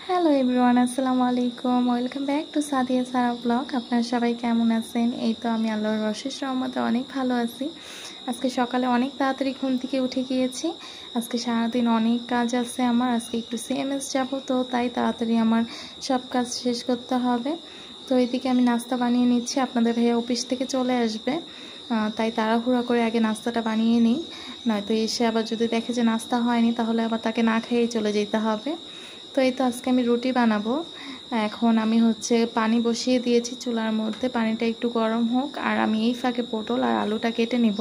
Hello everyone, আসসালামু আলাইকুম। Welcome back to Sadia Sara blog. আপনারা সবাই কেমন আছেন? এই তো আমি আল্লাহর অশেষ রহমতে অনেক ভালো আছি। আজকে সকালে অনেক তাড়াতাড়ি ঘুম থেকে উঠে গিয়েছি। আজকে সারাদিন অনেক কাজ আছে আমার। আজকে একটু সিএমএস যাব, তো তাই তাড়াতাড়ি আমার সব কাজ শেষ করতে হবে। তো এইদিকে আমি নাস্তা বানিয়ে নিচ্ছি। আপনাদের ভাইয়া অফিস থেকে চলে আসবে, তাই তাড়াহুড়া করে আগে নাস্তাটা বানিয়ে নিই, নয়তো এসে আবার যদি দেখে যে নাস্তা হয়নি তাহলে আবার তাকে না খেয়েই চলে যেতে হবে। তো এই তো আজকে আমি রুটি বানাবো। এখন আমি পানি বসিয়ে দিয়েছি চুলার মধ্যে, পানিটা একটু গরম হোক আর আমি এই ফাঁকে পটল আর আলুটা কেটে নিব।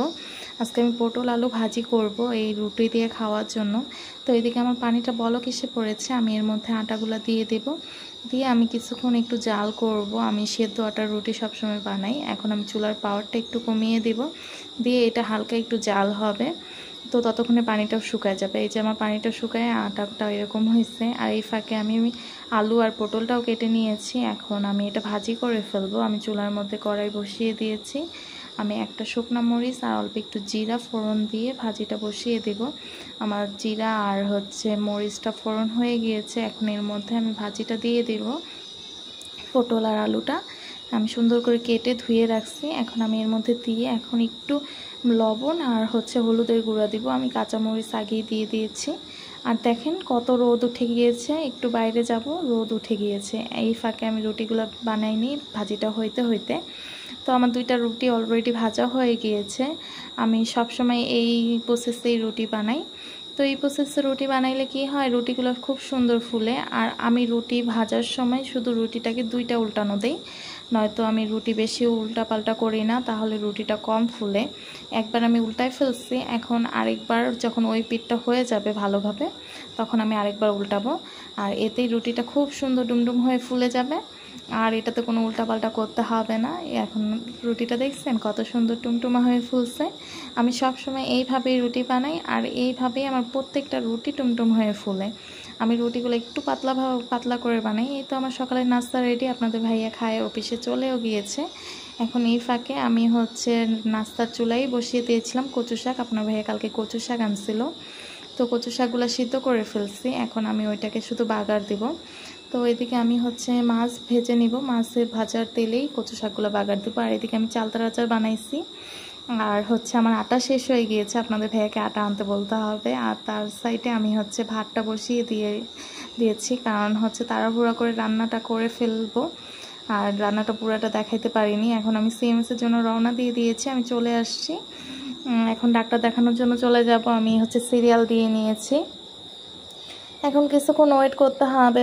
আজকে আমি পটল আলু ভাজি করব এই রুটি দিয়ে খাওয়ার জন্য। তো এইদিকে আমার পানিটা বলক এসে পড়েছে, আমি এর মধ্যে আটাগুলো দিয়ে দেব। দিয়ে আমি কিছুক্ষণ একটু জাল করব। আমি সেদ্ধ আটার রুটি সবসময় বানাই। এখন আমি চুলার পাওয়ারটা একটু কমিয়ে দেব, দিয়ে এটা হালকা একটু জাল হবে। তো ততক্ষণে পানিটাও শুকায় যাবে। এই যে আমার পানিটা শুকায় আটাটা এরকম হয়েছে। আর এই ফাঁকে আমি আলু আর পটলটাও কেটে নিয়েছি। এখন আমি এটা ভাজি করে ফেলবো। আমি চুলার মধ্যে কড়াই বসিয়ে দিয়েছি। আমি একটা শুকনো মরিচ আর অল্প একটু জিরা ফোড়ন দিয়ে ভাজিটা বসিয়ে দেব। আমার জিরা আর মরিচটা ফোড়ন হয়ে গিয়েছে। এখন এর মধ্যে আমি ভাজিটা দিয়ে দেব। পটল আর আলুটা আমি সুন্দর করে কেটে ধুয়ে রাখছি। এখন আমি এর মধ্যে দিয়ে এখন একটু লবণ আর হলুদের গুঁড়া দিব। আমি কাঁচামরিচ আগেই দিয়ে দিয়েছি। আর দেখেন কত রোদ উঠে গিয়েছে, একটু বাইরে যাব, রোদ উঠে গিয়েছে। এই ফাঁকে আমি রুটিগুলো বানাই নিই ভাজিটা হইতে হইতে। তো আমার দুইটা রুটি অলরেডি ভাজা হয়ে গিয়েছে। আমি সবসময় এই প্রসেসেই রুটি বানাই। তো এই প্রসেসে রুটি বানাইলে কি হয়, রুটিগুলো খুব সুন্দর ফুলে। আর আমি রুটি ভাজার সময় শুধু রুটিটাকে দুইটা উল্টানো দেই, নয়তো আমি রুটি বেশি উল্টা পাল্টা করি না, তাহলে রুটিটা কম ফুলে। একবার আমি উল্টায় ফেলছি, এখন আরেকবার যখন ওই পিঠটা হয়ে যাবে ভালোভাবে তখন আমি আরেকবার উল্টাবো। আর এতেই রুটিটা খুব সুন্দর ডুমডুম হয়ে ফুলে যাবে, আর এটাতে কোনো উল্টাপাল্টা করতে হবে না। এখন রুটিটা দেখছেন কত সুন্দর টুমটুমা হয়ে ফুলছে। আমি সব সময় এইভাবেই রুটি বানাই, আর এইভাবেই আমার প্রত্যেকটা রুটি টুমটুম হয়ে ফুলে। আমি রুটিগুলো একটু পাতলা করে বানাই। এই তো আমার সকালের নাস্তা রেডি। আপনাদের ভাইয়া খায় অফিসে চলেও গিয়েছে। এখন এই ফাঁকে আমি নাস্তার চুলাই বসিয়ে দিয়েছিলাম কচু শাক। আপনার ভাইয়া কালকে কচু শাক আনছিল, তো কচু শাকগুলো সিদ্ধ করে ফেলছি। এখন আমি ওইটাকে শুধু বাগার দিব। তো এদিকে আমি মাছ ভেজে নিব, মাছের ভাজার তেলেই কচু শাকগুলো বাগার দেবো। আর এদিকে আমি চালতার আচার বানাইছি। আর আমার আটা শেষ হয়ে গিয়েছে, আপনাদের ভাইয়াকে আটা আনতে বলতে হবে। আর তার সাইডে আমি ভাতটা বসিয়ে দিয়েছি, কারণ তাড়াহুড়া করে রান্নাটা করে ফেলবো, আর রান্নাটা পুরাটা দেখাইতে পারিনি। এখন আমি সিএমএসের জন্য রওনা দিয়ে দিয়েছি, আমি চলে আসছি। এখন ডাক্তার দেখানোর জন্য চলে যাব। আমি সিরিয়াল দিয়ে নিয়েছি, এখন কিছুক্ষণ ওয়েট করতে হবে।